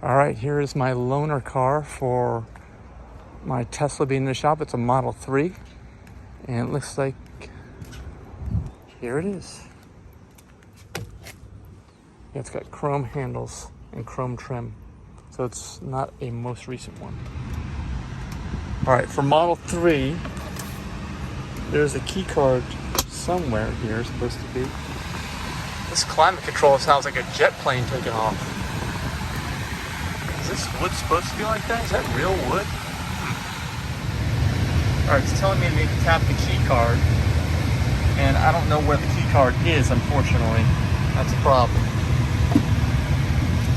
All right, here is my loaner car for my Tesla being in the shop. It's a Model 3, and it looks like here it is. Yeah, it's got chrome handles and chrome trim, so it's not a most recent one. All right, for Model 3, there's a key card somewhere here, supposed to be. This climate control sounds like a jet plane taking off. Is this wood supposed to be like that? Is that real wood? All right, it's telling me to tap the key card, and I don't know where the key card is, unfortunately. That's a problem.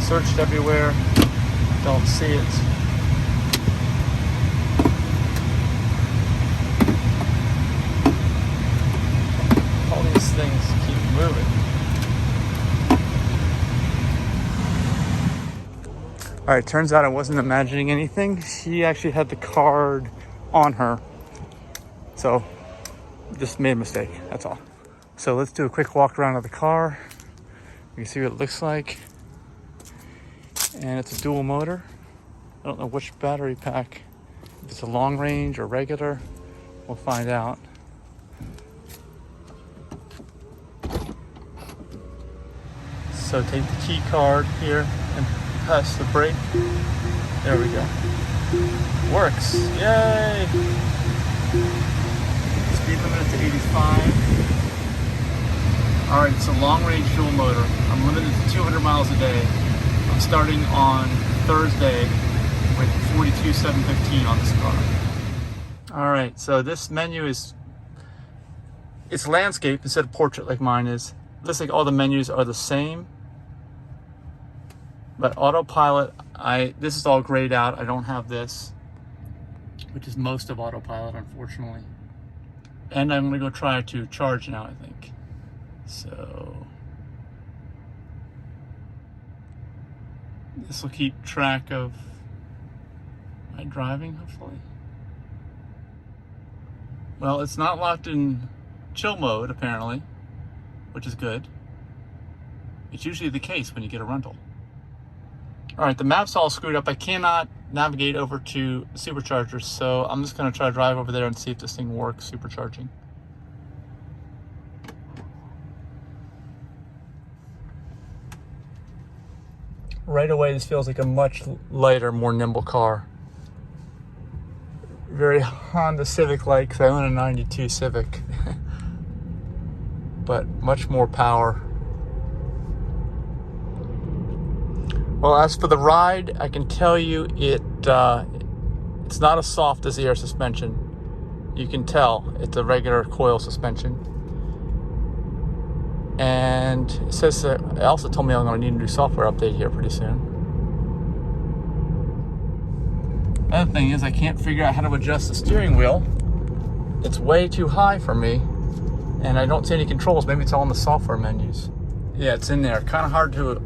Searched everywhere, don't see it. All these things keep moving. All right, turns out I wasn't imagining anything. She actually had the card on her. So, just made a mistake, that's all. So let's do a quick walk around of the car. You can see what it looks like. And it's a dual motor. I don't know which battery pack. If it's a long range or regular, we'll find out. So take the key card here and press the brake. There we go. Works. Yay! Speed limit to 85. Alright, it's a long range dual motor. I'm limited to 200 miles a day. I'm starting on Thursday with 42,715 on this car. Alright, so this menu is, it's landscape instead of portrait like mine is. Looks like all the menus are the same. But autopilot, this is all grayed out. I don't have this, which is most of autopilot, unfortunately. And I'm gonna go try to charge now, I think. So this will keep track of my driving, hopefully. Well, it's not locked in chill mode, apparently, which is good. It's usually the case when you get a rental. All right, the map's all screwed up. I cannot navigate over to superchargers, so I'm just gonna try to drive over there and see if this thing works, supercharging. Right away, this feels like a much lighter, more nimble car. Very Honda Civic-like, because I own a 92 Civic. But much more power. Well, as for the ride, I can tell you it's not as soft as the air suspension. You can tell it's a regular coil suspension. And it says that, it also told me I'm going to need a new software update here pretty soon. Another thing is I can't figure out how to adjust the steering wheel. It's way too high for me, and I don't see any controls. Maybe it's all in the software menus. Yeah, it's in there. Kind of hard to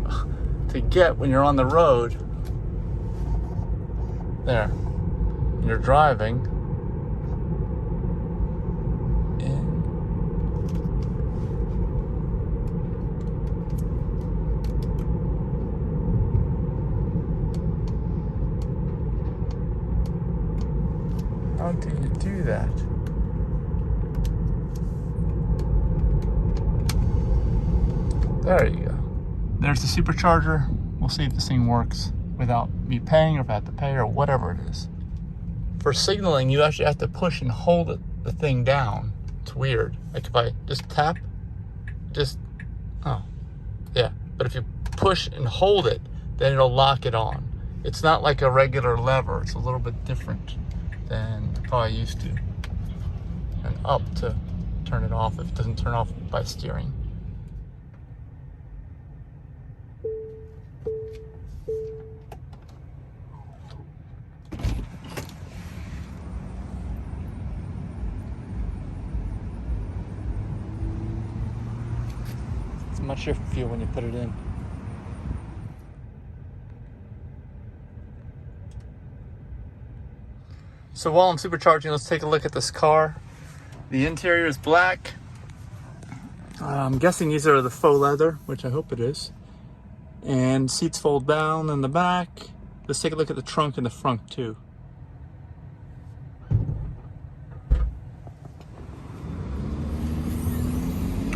get when you're on the road. There. When you're driving. How do you do that? There you go. There's the supercharger. We'll see if this thing works without me paying, or if I have to pay, or whatever it is. For signaling, you actually have to push and hold the thing down. It's weird. Like if I just tap, oh, yeah. But if you push and hold it, then it'll lock it on. It's not like a regular lever. It's a little bit different than probably used to. And up to turn it off if it doesn't turn off by steering. It's much different feel when you put it in. So while I'm supercharging, let's take a look at this car. The interior is black. I'm guessing these are the faux leather, which I hope it is. And seats fold down in the back. Let's take a look at the trunk in the front too.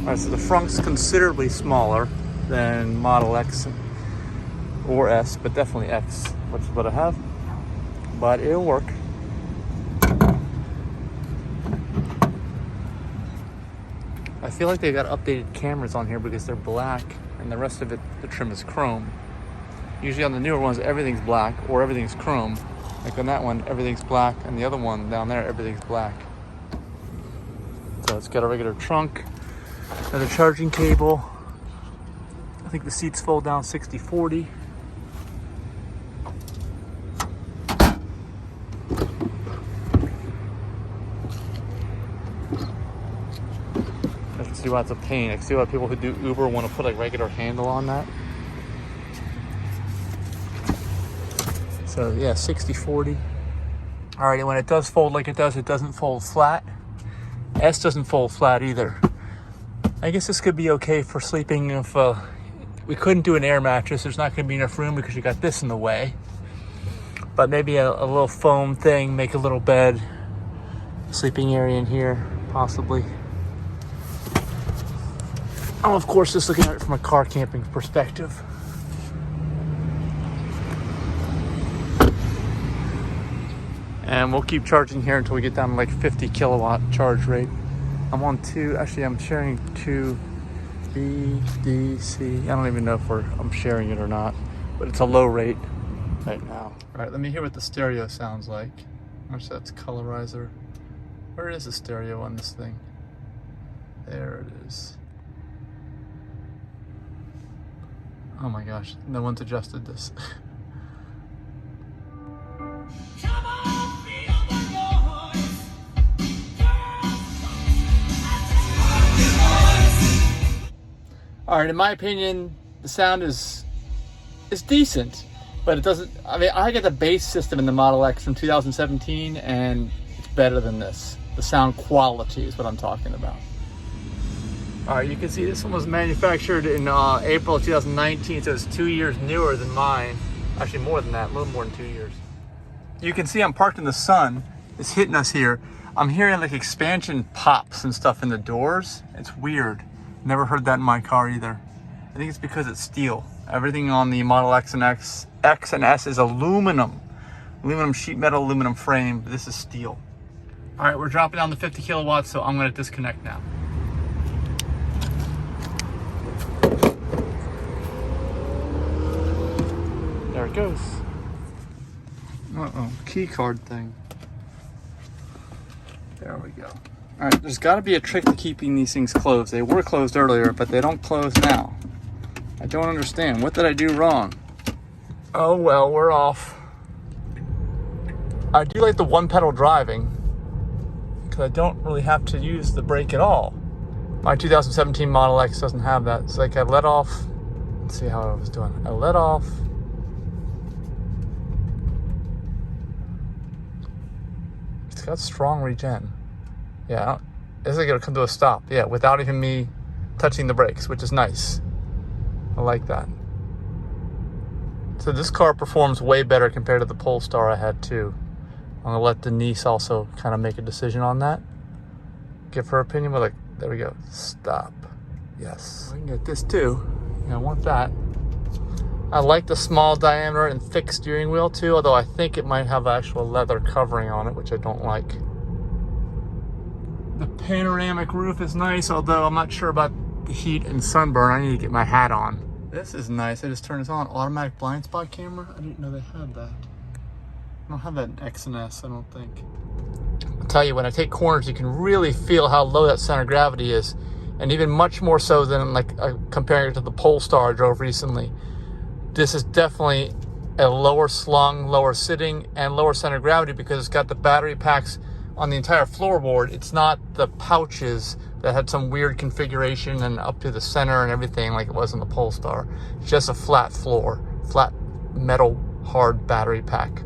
Alright, so the front's considerably smaller than Model X or S, but definitely X, which is what I have. But it'll work. I feel like they got updated cameras on here because they're black and the rest of it, the trim is chrome. Usually on the newer ones, everything's black or everything's chrome. Like on that one, everything's black, and the other one down there, everything's black. So it's got a regular trunk, another charging cable. I think the seats fold down 60/40. I can see why it's a pain. I can see why people who do Uber want to put a regular handle on that. So yeah, 60/40. All right, and when it does fold like it does, it doesn't fold flat. S doesn't fold flat either. I guess this could be okay for sleeping if we couldn't do an air mattress. There's not going to be enough room because you got this in the way. But maybe a little foam thing, make a little bed, sleeping area in here, possibly. I'm of course just looking at it from a car camping perspective. And we'll keep charging here until we get down to like 50 kilowatt charge rate. I'm on I'm sharing 2 B, D, C. I don't even know if I'm sharing it or not, but it's a low rate right now. All right, let me hear what the stereo sounds like. Which that's colorizer. Where is the stereo on this thing? There it is. Oh my gosh, no one's adjusted this. All right, in my opinion, the sound is decent, but it doesn't. I mean, I get the bass system in the Model X from 2017, and it's better than this. The sound quality is what I'm talking about. All right, you can see this one was manufactured in April 2019, so it's 2 years newer than mine. Actually, more than that, a little more than 2 years. You can see I'm parked in the sun. It's hitting us here. I'm hearing like expansion pops and stuff in the doors. It's weird. Never heard that in my car either. I think it's because it's steel. Everything on the Model X and X and S is aluminum. Aluminum sheet metal, aluminum frame. This is steel. All right, we're dropping down to 50 kilowatts, so I'm gonna disconnect now. There it goes. Uh-oh, key card thing. There we go. All right, there's got to be a trick to keeping these things closed. They were closed earlier, but they don't close now. I don't understand. What did I do wrong? Oh, well, we're off. I do like the one pedal driving because I don't really have to use the brake at all. My 2017 Model X doesn't have that. It's like I let off. Let's see how I was doing. I let off. It's got strong regen. Yeah, it's like it'll come to a stop. Yeah, without even me touching the brakes, which is nice. I like that. So this car performs way better compared to the Polestar I had too. I'm gonna let Denise also kind of make a decision on that. Give her opinion, but like, there we go. Stop. Yes. I can get this too. Yeah, I want that. I like the small diameter and thick steering wheel too, although I think it might have actual leather covering on it, which I don't like. The panoramic roof is nice, although I'm not sure about the heat and sunburn. I need to get my hat on. This is nice. I just turned this on. Automatic blind spot camera. I didn't know they had that. I don't have that in X and S, I don't think. I'll tell you, when I take corners, you can really feel how low that center of gravity is. And even much more so than like comparing it to the Polestar I drove recently. This is definitely a lower slung, lower sitting, and lower center of gravity because it's got the battery packs on the entire floorboard. It's not the pouches that had some weird configuration and up to the center and everything like it was in the Polestar. It's just a flat floor, flat metal hard battery pack.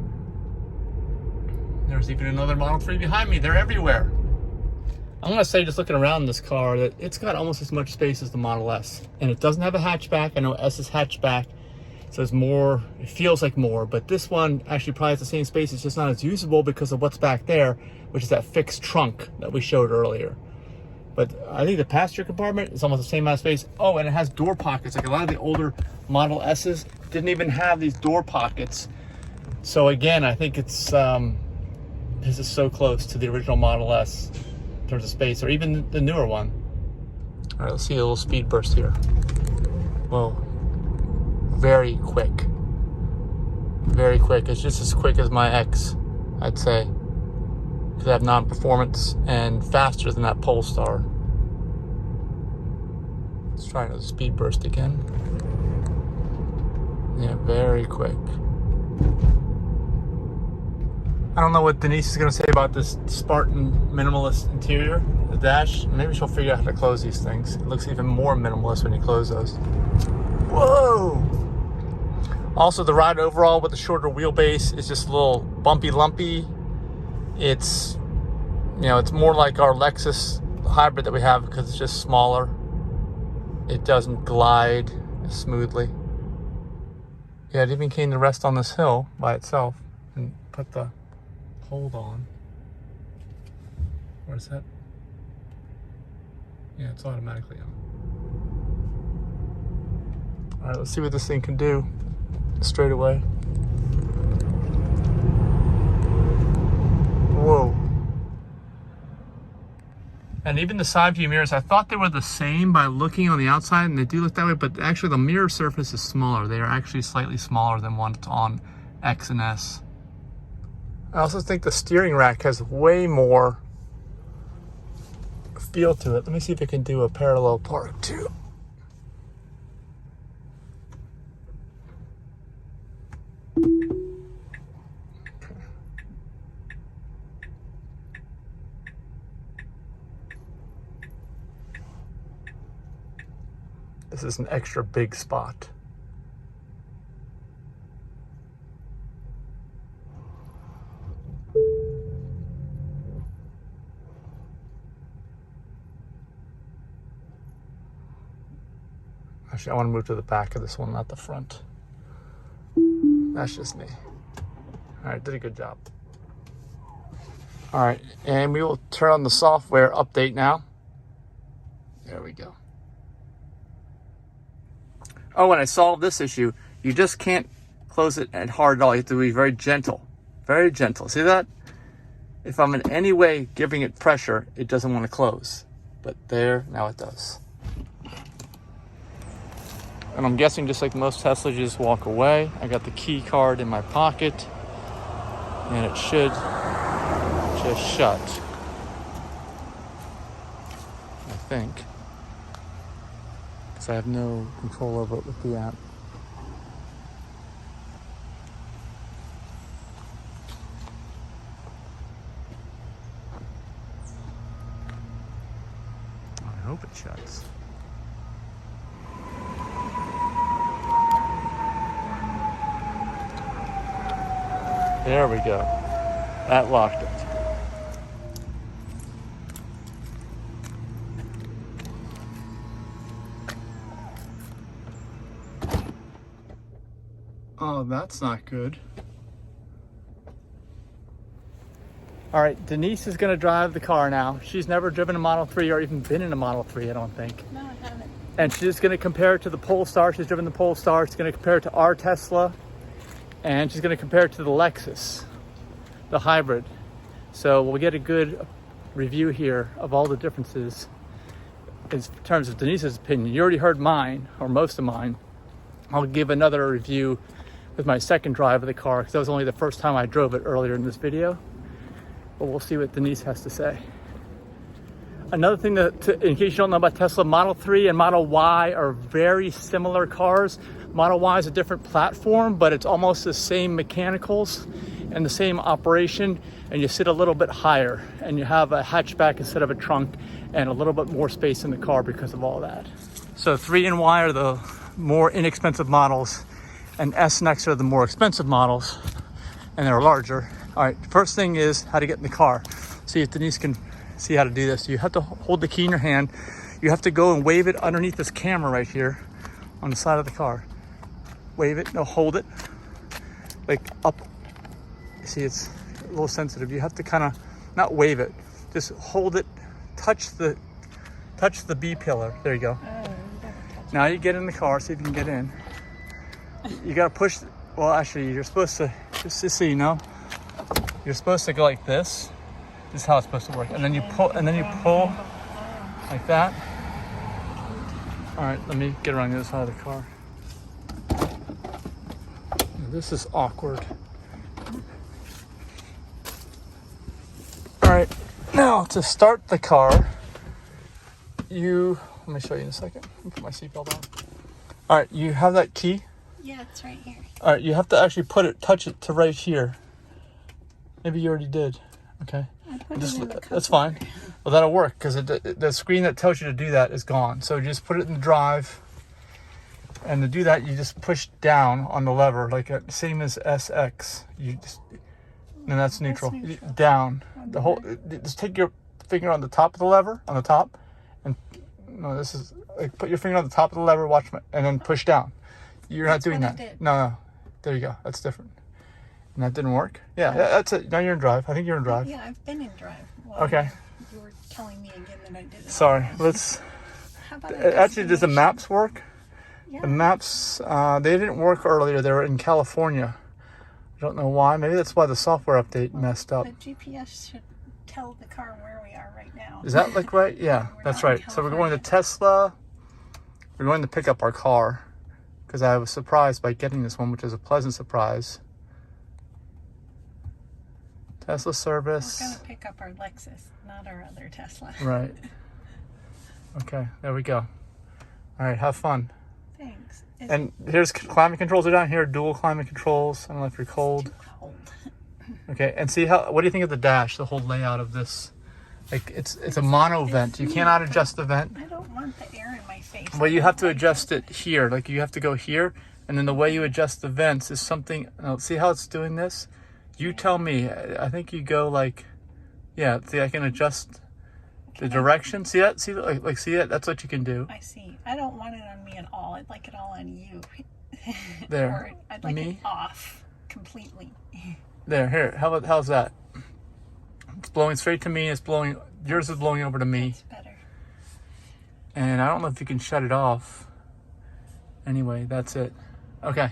There's even another Model 3 behind me. They're everywhere. I'm gonna say, just looking around this car, that it's got almost as much space as the Model S. And it doesn't have a hatchback. I know S is hatchback, So it's more, it feels like more, but this one actually probably has the same space. It's just not as usable because of what's back there, which is that fixed trunk that we showed earlier. But I think the passenger compartment is almost the same amount of space. Oh, and it has door pockets. Like a lot of the older Model S's didn't even have these door pockets. So again, I think it's, this is so close to the original Model S in terms of space, or even the newer one. All right, let's see a little speed burst here. Whoa. Very quick. Very quick. It's just as quick as my X, I'd say. Because I have non-performance and faster than that Polestar. Let's try another speed burst again. Yeah, very quick. I don't know what Denise is going to say about this Spartan minimalist interior, the dash. Maybe she'll figure out how to close these things. It looks even more minimalist when you close those. Whoa! Also, the ride overall with the shorter wheelbase is just a little bumpy lumpy. It's, you know, it's more like our Lexus hybrid that we have because it's just smaller. It doesn't glide as smoothly. Yeah, it even came to rest on this hill by itself and put the hold on. Where's that? Yeah, it's automatically on. All right, let's see what this thing can do straight away. Whoa. And even the side view mirrors, I thought they were the same by looking on the outside, and they do look that way, but actually the mirror surface is smaller. They are actually slightly smaller than what's on X and S. I also think the steering rack has way more feel to it. Let me see if it can do a parallel park too. This is an extra big spot. Actually, I want to move to the back of this one, not the front. That's just me. All right, did a good job. All right, and we will turn on the software update now. There we go. Oh, and I solved this issue. You just can't close it and hard at all. You have to be very gentle. Very gentle. See that? If I'm in any way giving it pressure, it doesn't want to close. But there, now it does. And I'm guessing just like most Teslas, you just walk away. I got the key card in my pocket. And it should just shut. I think. I have no control over it with the app. I hope it shuts. There we go. That locked it. Oh, that's not good. All right, Denise is gonna drive the car now. She's never driven a Model 3 or even been in a Model 3, I don't think. No, I haven't. And she's just gonna compare it to the Polestar. She's driven the Polestar. She's gonna compare it to our Tesla. And she's gonna compare it to the Lexus, the hybrid. So we'll get a good review here of all the differences in terms of Denise's opinion. You already heard mine, or most of mine. I'll give another review with my second drive of the car, because that was only the first time I drove it earlier in this video. But we'll see what Denise has to say. Another thing that, in case you don't know about Tesla, Model 3 and Model Y are very similar cars. Model Y is a different platform, but it's almost the same mechanicals and the same operation, and you sit a little bit higher, and you have a hatchback instead of a trunk, and a little bit more space in the car because of all that. So 3 and Y are the more inexpensive models, and S and X are the more expensive models, and they're larger. All right, first thing is how to get in the car. See if Denise can see how to do this. You have to hold the key in your hand. You have to go and wave it underneath this camera right here on the side of the car. wave it. No, hold it. Like up. See, it's a little sensitive. You have to kind of not wave it. Just hold it. Touch the B pillar. There you go. Now you get in the car. See if you can get in. You gotta push. Well, actually, you're supposed to. Just so you know, you're supposed to go like this. This is how it's supposed to work. And then you pull. And then you pull like that. All right. Let me get around the other side of the car. This is awkward. All right, now to start the car, let me show you in a second. Let me put my seatbelt on. All right, you have that key? Yeah, it's right here. All right, you have to actually touch it to right here. Maybe you already did. Okay. I put it in the cover. That's fine. Well, that'll work because the screen that tells you to do that is gone. So just put it in the drive. And to do that, you just push down on the lever, like same as SX. And that's neutral. Down. The whole. Just take your finger on the top of the lever, on the top, and no, this is like put your finger on the top of the lever. Watch and then push down. You're not doing that. No. There you go. That's different. And that didn't work. Yeah, that's it. Now you're in drive. I think you're in drive. Yeah, I've been in drive. Well, okay. You were telling me again that I didn't. Sorry. Let's. How about actually, does the maps work? Yeah. The maps, they didn't work earlier. They were in California. I don't know why. Maybe that's why the software update messed up. The GPS should tell the car where we are right now. Is that like right? Yeah, that's right. So we're going to Tesla. We're going to pick up our car because I was surprised by getting this one, which is a pleasant surprise. Tesla service. We're going to pick up our Lexus, not our other Tesla. Right. Okay, there we go. All right, have fun. Thanks. And here's climate controls are down here, dual climate controls. I don't know if you're cold. Too cold. Okay, and see what do you think of the dash, the whole layout of this? Like it's a mono vent. You cannot adjust the vent. I don't want the air in my face. Well, you have to adjust it here. Like you have to go here, and then the way you adjust the vents is something. See how it's doing this? You tell me. I think you go like, yeah. See, I can adjust the direction. See that? See like see it? That's what you can do. I see. I don't want it on me at all. I'd like it all on you. There. Or I'd like it off completely. There. Here. How's that? It's blowing straight to me. It's blowing. Yours is blowing over to me. That's better. And I don't know if you can shut it off. Anyway, that's it. Okay.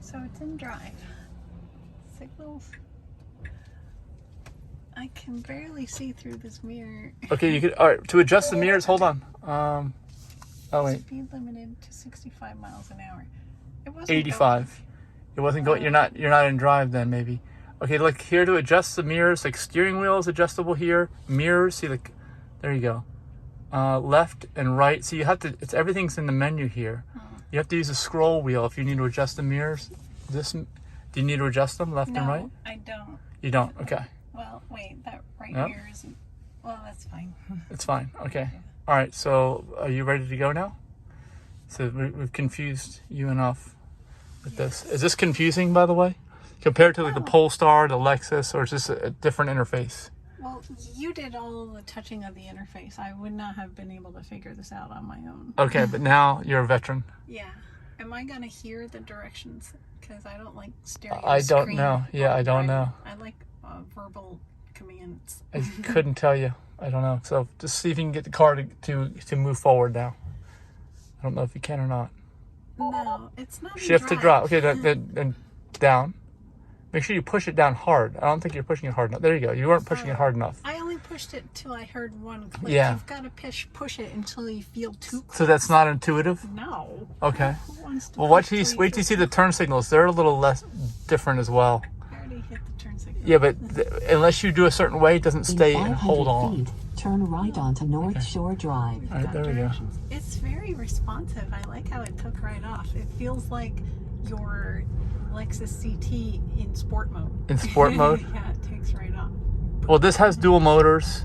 So it's in drive. Signals. I can barely see through this mirror. Okay, you could. All right, to adjust the mirrors. Hold on. Oh wait. Speed limited to 65 miles an hour. It wasn't 85. Going. It wasn't going. You're not in drive then maybe. Okay, look here to adjust the mirrors. Like steering wheel is adjustable here. Mirrors. See like, there you go. Left and right. So you have to. Everything's in the menu here. You have to use a scroll wheel if you need to adjust the mirrors. Do you need to adjust them left and right? No, I don't. You don't. Okay. Well, wait. That right here isn't. Well, that's fine. It's fine. Okay. All right. So are you ready to go now? So we've confused you enough with this. Is this confusing, by the way, compared to like the Polestar, the Lexus, or is this a different interface? Well, you did all the touching of the interface. I would not have been able to figure this out on my own. Okay, but now you're a veteran. Yeah. Am I going to hear the directions? Because I don't like staring at I the don't screen know. Yeah, I don't know. I like verbal commands. I couldn't tell you. I don't know. So just see if you can get the car to move forward now. I don't know if you can or not. No, it's not. Shift to drop. Okay, then down. Make sure you push it down hard. I don't think you're pushing it hard enough. There you go. You weren't pushing it hard enough. I only pushed it till I heard one click. Yeah. You've got to push it until you feel two clicks. So that's not intuitive? No. Okay. Who wants to Well, wait push till you see the turn signals. They're a little less different as well. I already hit the turn signal. Yeah, but unless you do a certain way, it doesn't stay and hold on. Turn right onto North Shore Drive. All right, there we go. It's very responsive. I like how it took right off. It feels like your Lexus CT in sport mode. In sport mode? Yeah, it takes right off. Well, this has dual motors,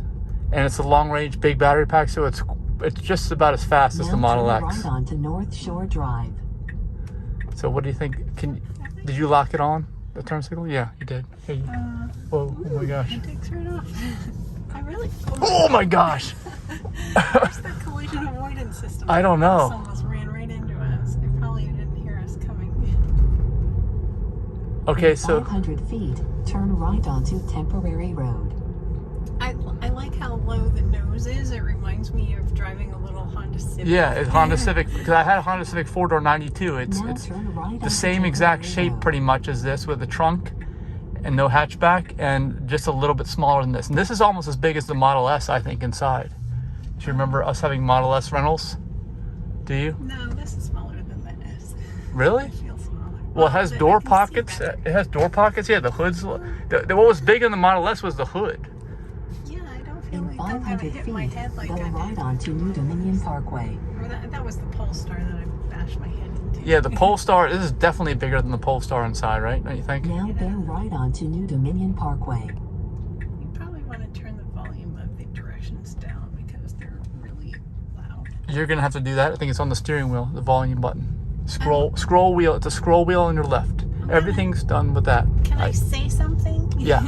and it's a long-range, big battery pack, so it's just about as fast as the Model X. Right onto North Shore Drive. So what do you think? Did you lock it on, the turn signal? Yeah, you did. Here you, whoa, oh my gosh. It takes right off. I really... Oh my gosh! Where's the collision avoidance system? I don't know. This almost ran right into us. It probably didn't hear us Okay, In so 500 feet, turn right onto Temporary Road. I like how low the nose is. It reminds me of driving a little Honda Civic. yeah, it's Honda Civic, because I had a Honda Civic 4-door 92. It's Now turn right the onto same exact Temporary shape Road. pretty much as this, with the trunk and no hatchback, and just a little bit smaller than this. And this is almost as big as the Model S, I think, inside. Do you remember us having Model S rentals? Do you? No, this is smaller than the S. Really? It feels smaller. Well, it has I door can see pockets. better. It has door pockets. Yeah, the hood's. What was big in the Model S was the hood. Yeah, I don't feel In like I'm gonna 500 hit my feet, head like go I right did. onto New Dominion Parkway. Or that was the Polestar that I bashed my head into. Yeah, the Polestar. This is definitely bigger than the Polestar inside, right? Don't you think? Now bear right onto New Dominion Parkway. You probably want to turn the volume of the directions down because they're really loud. You're gonna have to do that. I think it's on the steering wheel, the volume button. Scroll wheel. It's a scroll wheel on your left. Everything's done with that. Can I say something? Yeah.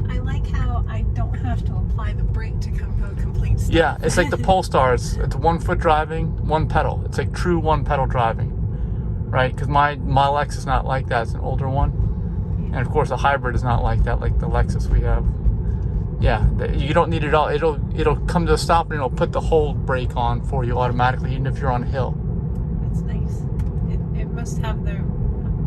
I like how I don't have to apply the brake to come to a complete stop. Yeah, it's like the Polestar. It's 1 foot driving, 1 pedal. It's like true 1 pedal driving, right? Because my Model X is not like that. It's an older one, and of course a hybrid is not like that, like the Lexus we have. Yeah, you don't need it all. It'll come to a stop and it'll put the hold brake on for you automatically, even if you're on a hill. That's nice. It must have the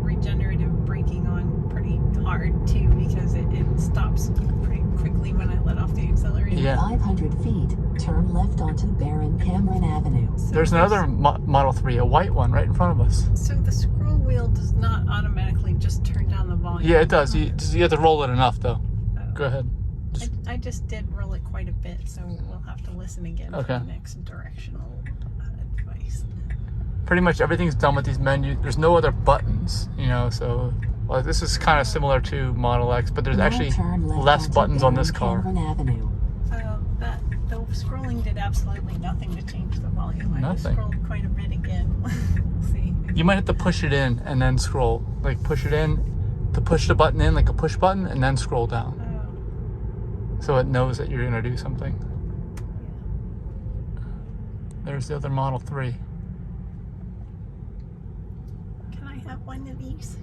regenerative braking on pretty hard too, because it stops pretty quickly when I let off the accelerator. In Yeah. 500 feet, turn left onto Baron Cameron Avenue. So There's another Model 3, a white one, right in front of us. So the scroll wheel does not automatically just turn down the volume. Yeah, it does. You have to roll it enough, though. Go ahead. I just did roll it quite a bit, so we'll have to listen again Okay. for the next directional advice. Pretty much everything's done with these menus. There's no other buttons, so well, this is kind of similar to Model X, but there's Now actually turn left less onto buttons on Baron this car. Cameron Avenue. The scrolling did absolutely nothing to change the volume. I just Nothing. scrolled quite a bit again. We'll see. You might have to push it in and then scroll. Like push it in to push the button in like a push button and then scroll down. So it knows that you're going to do something. There's the other Model 3. Can I have one of these?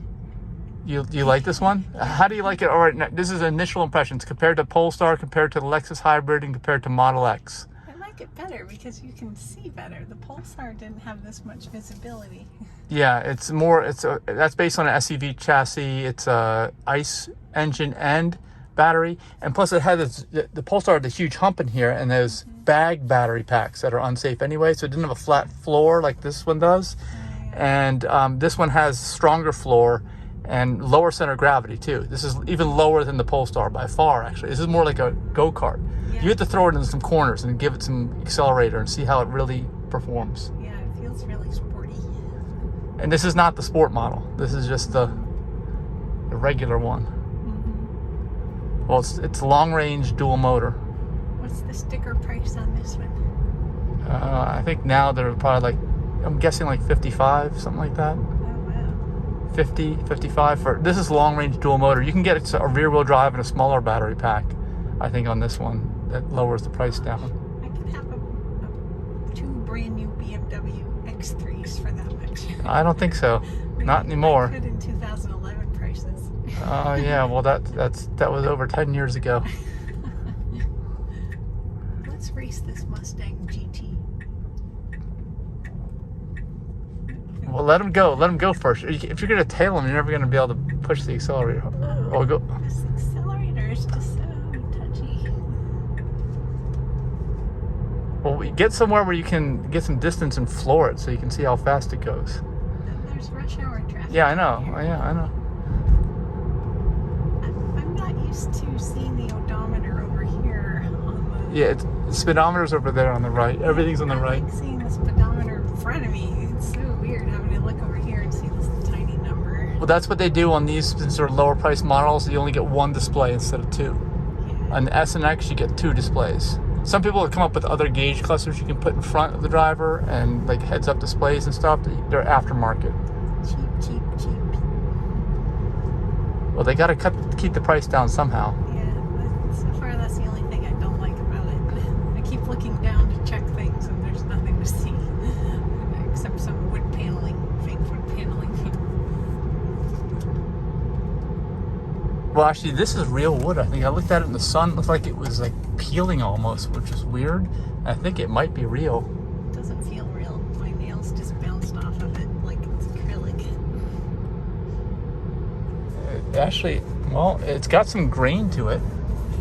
You like this one? How do you like it? All right, now, this is initial impressions compared to Polestar, compared to the Lexus Hybrid, and compared to Model X. I like it better because you can see better. The Polestar didn't have this much visibility. Yeah, it's more. That's based on an SUV chassis. It's a ICE engine and battery, and plus it has the Polestar had a huge hump in here, and those bag battery packs that are unsafe anyway. So it didn't have a flat floor like this one does, and this one has stronger floor and lower center of gravity too. This is even lower than the Polestar by far. Actually, this is more like a go-kart. Yeah. You have to throw it in some corners and give it some accelerator and see how it really performs. Yeah, it feels really sporty. And this is not the sport model. This is just the regular one. Well, it's long range dual motor. What's the sticker price on this one? I think now they're probably like, I'm guessing like 55, something like that. Oh wow. 50, 55 for this is long range dual motor. You can get a rear wheel drive and a smaller battery pack, I think, on this one. That lowers the price down. I could have two brand new BMW X3s for that much. I don't think so. Not anymore. I could in 2011 prices. Oh yeah, well that was over 10 years ago. Let's race this Mustang GT. Well, let him go. Let him go first. If you're gonna tail him, you're never gonna be able to push the accelerator. Or go. This accelerator is just so touchy. Well, we get somewhere where you can get some distance and floor it, so you can see how fast it goes. And there's rush hour traffic. Yeah, I know. Yeah, I know. I'm not used to seeing the odometer over here on the. Yeah, speedometer's over there on the right. Everything's on the I right. like seeing the speedometer in front of me. It's so weird having to look over here and see this tiny number. Well, that's what they do on these, since they're lower price models. You only get one display instead of two. Yeah. On the S and X, you get two displays. Some people have come up with other gauge clusters you can put in front of the driver and like heads-up displays and stuff. They're aftermarket. Cheap. Well, they got to keep the price down somehow. Yeah, so far that's the only thing I don't like about it. I keep looking down to check things and there's nothing to see. Except some wood paneling, fake wood paneling. Well, actually, this is real wood. I think I looked at it in the sun. It looked like it was like peeling almost, which is weird. I think it might be real. It doesn't feel real. My nails just bounced off of it like it's acrylic. Actually, well, it's got some grain to it.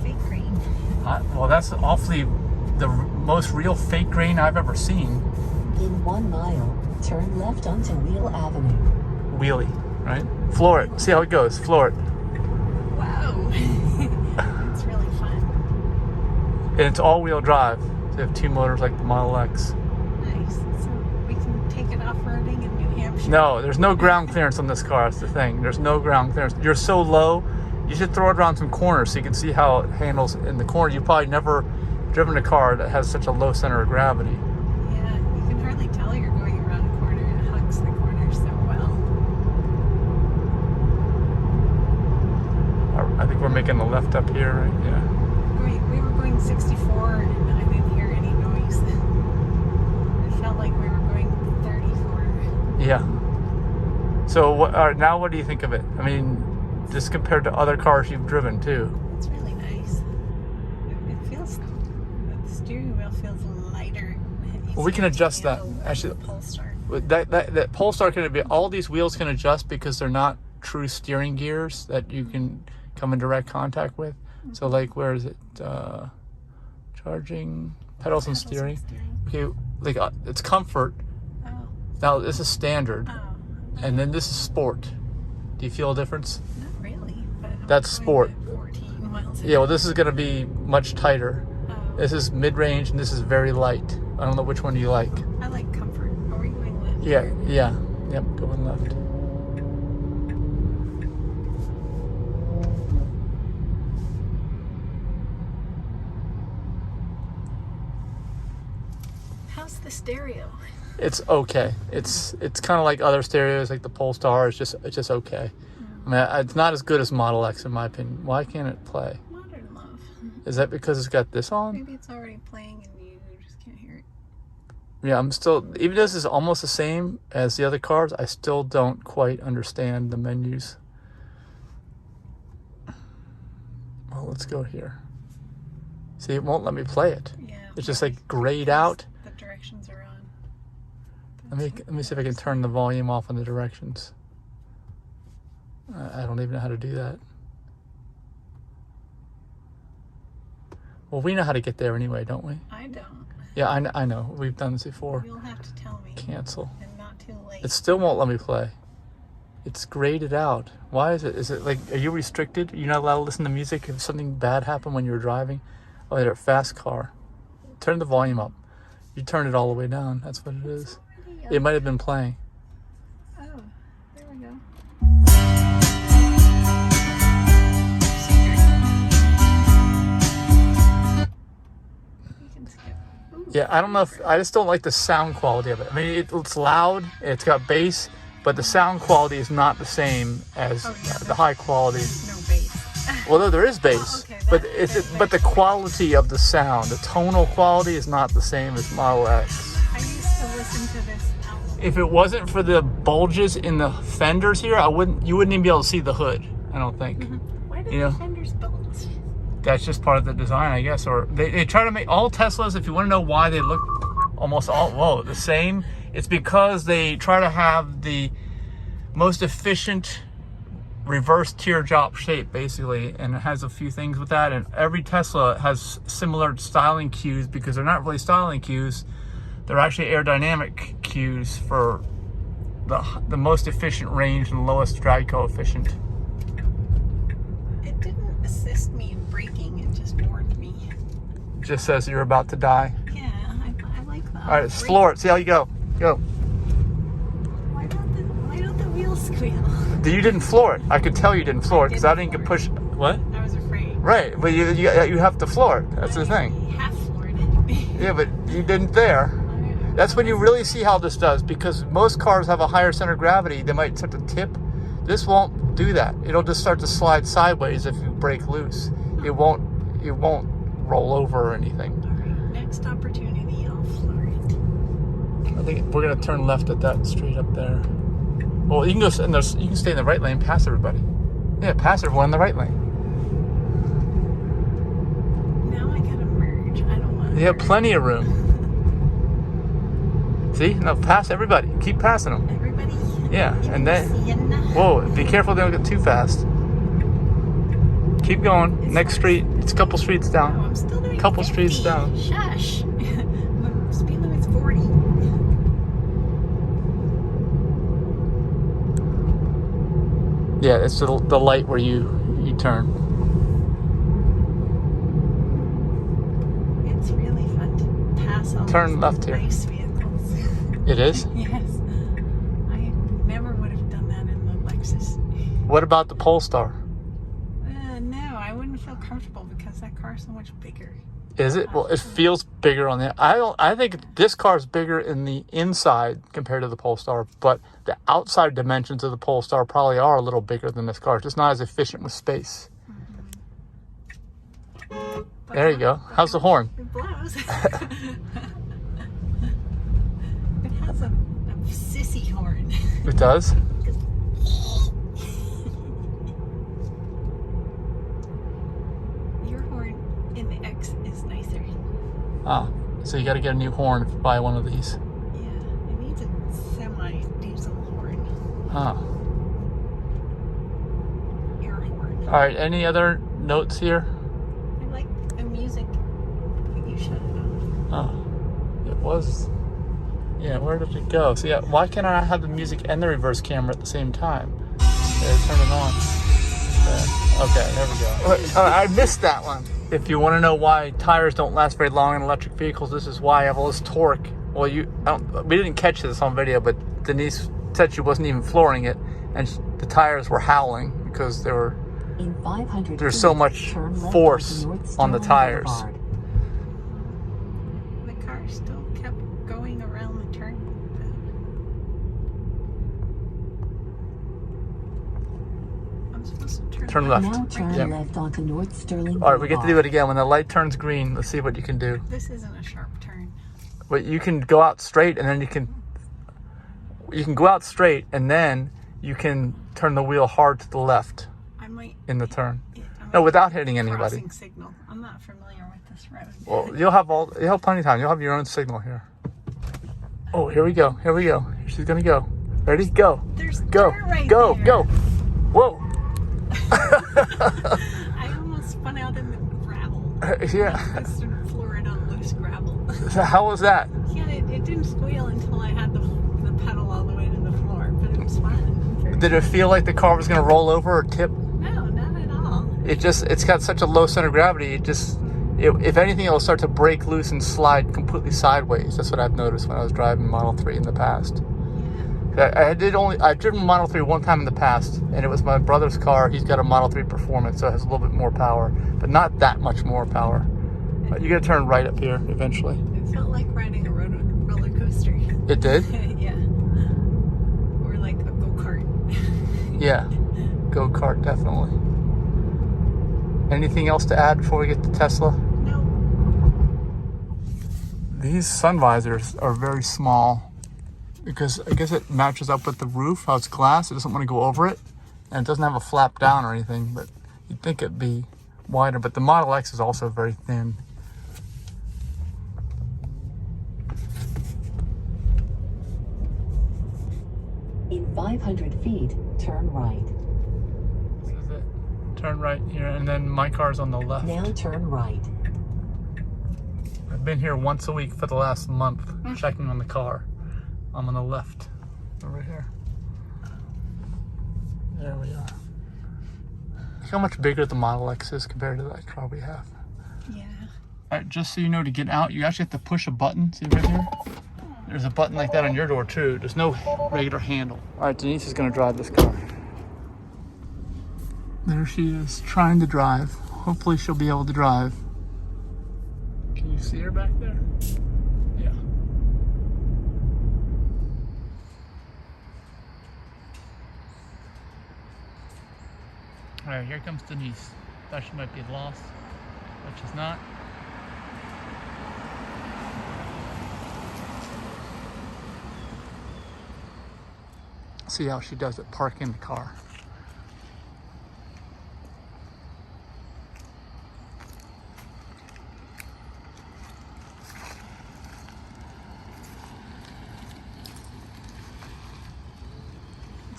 Fake green. Well, that's awfully the most real fake grain I've ever seen. In 1 mile, turn left onto Wheel Avenue. Wheelie, right? Floor it. See how it goes. Floor it. Wow. It's really fun. And it's all-wheel drive. So you have 2 motors like the Model X. Nice. So we can take it off-roading in New Hampshire. No, there's no ground clearance on this car. That's the thing. There's no ground clearance. You're so low, you should throw it around some corners so you can see how it handles in the corner. You've probably never driven a car that has such a low center of gravity. Yeah, you can hardly tell you're going around a corner. It hugs the corner so well. I think we're making the left up here, right? Yeah. We were going 64 and I didn't hear any noise. It felt like we were going 34. Yeah. So now what do you think of it? I mean, just compared to other cars you've driven too. It's really nice. It feels, the steering wheel feels lighter. Well, we can adjust that. Actually, Polestar. that Polestar can be, all these wheels can adjust because they're not true steering gears that you can come in direct contact with. So like, where is it? Charging, pedals and steering. Okay, like it's comfort. Oh. Now this is standard, Oh. and then this is sport. Do you feel a difference? Not really. But I'm That's going sport. at 14 miles an Yeah, well, hour. this is going to be much tighter. Oh. This is mid-range, and this is very light. I don't know which one you like. I like comfort. Are we going left? Yeah, yeah. Yep, going left. How's the stereo? It's okay. It's kind of like other stereos, like the Polestar. It's just okay. I mean, it's not as good as Model X in my opinion. Why can't it play? Modern love. Is that because it's got this on? Maybe it's already playing and you just can't hear it. Yeah, I'm still, even though this is almost the same as the other cars, I still don't quite understand the menus. Well, let's go here. See, it won't let me play it. Yeah. It's just like grayed out. The directions are on. Let me see if I can turn the volume off on the directions. I don't even know how to do that. Well, we know how to get there anyway, don't we? I don't. Yeah, I know. We've done this before. You'll have to tell me. Cancel. And not too late. It still won't let me play. It's graded out. Why is it? Is it like, are you restricted? You're not allowed to listen to music if something bad happened when you were driving? Oh, they're a fast car. Turn the volume up. You turn it all the way down. That's what it is. It might have been playing. Oh, there we go. You can skip. Ooh. Yeah, I don't know if, I just don't like the sound quality of it. I mean, it's loud, it's got bass, but the sound quality is not the same as the high quality. There's no bass. Well, no, there is bass, okay, but the quality of the sound, the tonal quality is not the same as Model X. I used to listen to this album. If it wasn't for the bulges in the fenders here, you wouldn't even be able to see the hood, I don't think. Why do You know? the fenders bulge? That's just part of the design, I guess. Or they try to make all Teslas, if you want to know why they look almost all the same, it's because they try to have the most efficient reverse teardrop shape, basically, and it has a few things with that. And every Tesla has similar styling cues because they're not really styling cues; they're actually aerodynamic cues for the most efficient range and lowest drag coefficient. It didn't assist me in braking, it just warned me. Just says you're about to die. Yeah, I like that. All right, let's floor it. See how you go. Go. Why don't the wheels squeal? You didn't floor it. I could tell you didn't floor it because I didn't get pushed. What? I was afraid. Right, but you have to floor it. That's the thing. Half floored it. Yeah, but you didn't there. That's when you really see how this does, because most cars have a higher center of gravity. They might start to tip. This won't do that. It'll just start to slide sideways if you break loose. It won't roll over or anything. All right, next opportunity, I'll floor it. I think we're gonna turn left at that street up there. Well, you can go. You can stay in the right lane, pass everybody. Yeah, pass everyone in the right lane. You have plenty of room. See? Now pass everybody. Keep passing them. Everybody. Yeah, and then... Seeing. Whoa, be careful they don't get too fast. Keep going. It's Next fast. street. It's a couple streets down. No, I'm still doing Couple 50. streets down. Shush. The speed limit's 40. Yeah, it's the light where you turn. It's really fun to pass all Turn these left here. nice vehicles. It is? Yes. I never would have done that in the Lexus. What about the Polestar? No, I wouldn't feel comfortable because that car's so much bigger. Is it? Well, it feels bigger on the... I think this car is bigger in the inside compared to the Polestar, but the outside dimensions of the Polestar probably are a little bigger than this car. It's just not as efficient with space. But There you go. How's the horn? It blows. It has a sissy horn. It does? Your horn in the X is nicer. Ah, so you got to get a new horn if you buy one of these. Yeah, it needs a semi-diesel horn. Huh. Air horn. All right, any other notes here? I like the music, but you shut it off. Oh, it was... Yeah, where did it go? So yeah, why can't I have the music and the reverse camera at the same time? There, turn it on. There. Okay, there we go. I missed that one. If you want to know why tires don't last very long in electric vehicles, this is why I have all this torque. Well, we didn't catch this on video, but Denise said she wasn't even flooring it, and the tires were howling because they were... In 500 There's so feet, much turn left force onto North on the Sterling tires. Boulevard. The car still kept going around the turn. I'm supposed to turn Turn left. left. Now turn Yep. left onto North Sterling All right, we get to do Boulevard. it again. When the light turns green, let's see what you can do. This isn't a sharp turn. But you can go out straight, and then you can go out straight, and then you can turn the wheel hard to the left I might. in the turn. I might No, without hitting anybody. Crossing signal. I'm not familiar with this road. Well, you'll have plenty of time. You'll have your own signal here. Oh, here we go. Here we go. She's gonna go. Ready? Go. There's Go. dirt right Go. there. Go. Whoa. I almost spun out in the gravel. Yeah. I stood Florida on loose gravel. So how was that? Yeah, it didn't squeal until I had the pedal all the way to the floor, but it was fun. Did it feel like the car was gonna roll over or tip? No, not at all. It's got such a low center of gravity. If anything, it'll start to break loose and slide completely sideways. That's what I've noticed when I was driving Model 3 in the past. I've driven Model 3 one time in the past, and it was my brother's car. He's got a Model 3 Performance, so it has a little bit more power, but not that much more power. But you gotta turn right up here eventually. It felt like riding a roller coaster. It did? Yeah. Or like a go-kart. Yeah. Go-kart, definitely. Anything else to add before we get to Tesla? No. These sun visors are very small because I guess it matches up with the roof, how it's glass. It doesn't want to go over it, and it doesn't have a flap down or anything, but you'd think it'd be wider. But the Model X is also very thin. In 500 feet, turn right. This is it. Turn right here, and then my car's on the left. Now turn right. I've been here once a week for the last month, checking on the car. I'm on the left, over here. There we are. Look how much bigger the Model X is compared to that car we have. Yeah. All right, just so you know, to get out, you actually have to push a button. See right here? There's a button like that on your door too. There's no regular handle. All right, Denise is gonna drive this car. There she is, trying to drive. Hopefully she'll be able to drive. Can you see her back there? Yeah. All right, here comes Denise. Thought she might be lost, but she's not. See how she does it, park in the car.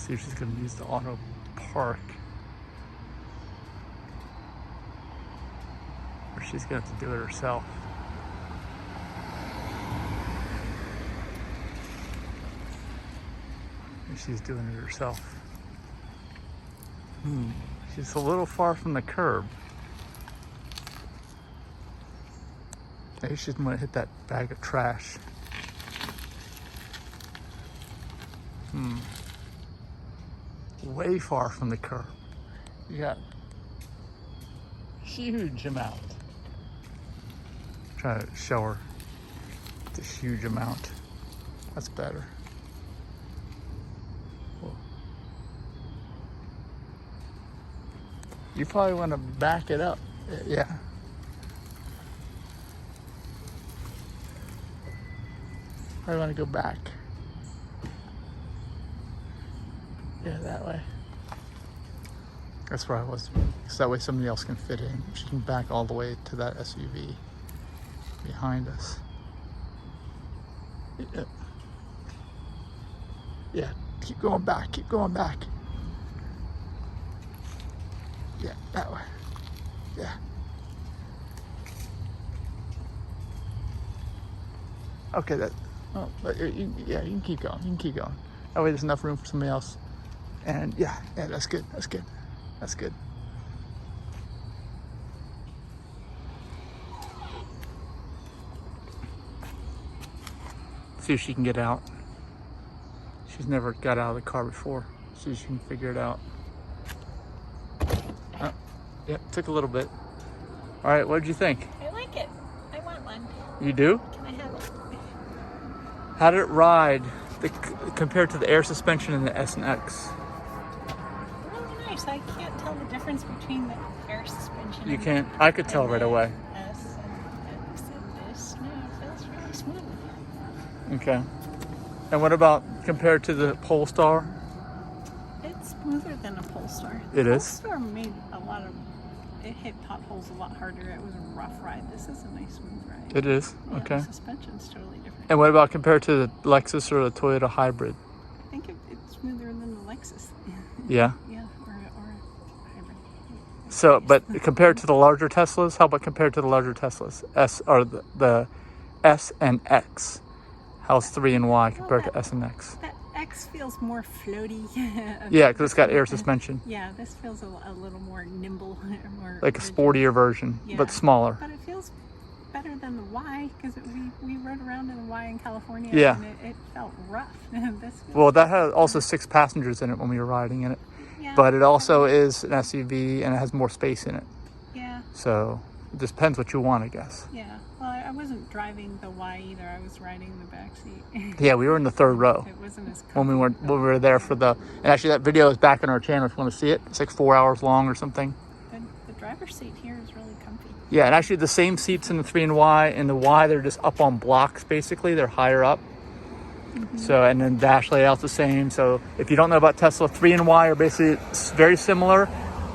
see if she's going to use the auto park. Or she's going to have to do it herself. And she's doing it herself. She's a little far from the curb. Maybe she's going to hit that bag of trash. Way far from the curb. You got huge amount. Try to show her this huge amount. That's better. Whoa. You probably want to back it up. Yeah. I want to go back. Yeah, that way. That's where I was. So that way somebody else can fit in. She can back all the way to that SUV behind us. Yeah. Yeah, keep going back, keep going back. Yeah, that way. Yeah. Okay, that. Oh, but yeah, you can keep going. You can keep going. That way, there's enough room for somebody else. And yeah, that's good. That's good. That's good. See if she can get out. She's never got out of the car before. See if she can figure it out. Oh, yep, took a little bit. All right, what did you think? I like it. I want one. You do? Can I have it? How did it ride compared to the air suspension and the S and X? Really nice. I can't tell the difference between the air suspension. You can't? I could tell right away. S and X and this. No, it feels really smooth. Okay. And what about compared to the Polestar? It's smoother than a Polestar. It is? Polestar made a lot of. It hit potholes a lot harder. It was a rough ride. This is a nice smooth ride. It is? Yeah, Okay. the suspension's totally different. And what about compared to the Lexus or the Toyota hybrid? I think it's smoother than the Lexus. Yeah? Yeah, or a hybrid. So, but compared to the larger Teslas, how about compared to the larger Teslas? S or the S and X? How's 3 and Y compared to S and X? That X feels more floaty. Yeah, because it's got air suspension. Yeah, this feels a little more nimble. More Like a rigid. sportier version, Yeah. but smaller. But it feels better than the Y because we rode around in the Y in California. Yeah. And it felt rough. This feels Well, that had also 6 passengers in it when we were riding in it. yeah, But it also is an SUV and it has more space in it. Yeah, So it just depends what you want, I guess. yeah. Well, I wasn't driving the Y either. I was riding the back seat. Yeah, we were in the 3rd row It wasn't as when comfortable. we were there for the. And actually, that video is back on our channel if you want to see it. It's like 4 hours long or something. The driver's seat here is really comfy. Yeah, and actually the same seats in the 3 and Y. In the Y, they're just up on blocks basically. They're higher up. So, and then dash layout's the same. So if you don't know about Tesla, 3 and Y are basically very similar,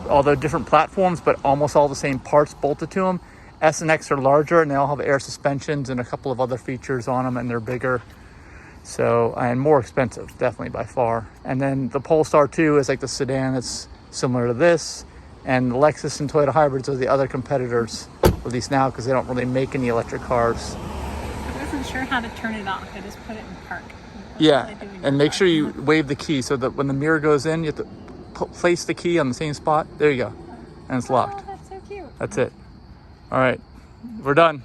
although different platforms, but almost all the same parts bolted to them. S and X are larger and they all have air suspensions and a couple of other features on them, and they're bigger. So, and more expensive, definitely by far. And then the Polestar 2 is like the sedan that's similar to this. And the Lexus and Toyota hybrids are the other competitors, at least now, because they don't really make any electric cars. I wasn't sure how to turn it off. I just put it in park. That's Yeah, what I do in and the make car. sure you wave the key so that when the mirror goes in, you have to place the key on the same spot. There you go. And it's locked. Oh, that's so cute. That's it. All right, we're done.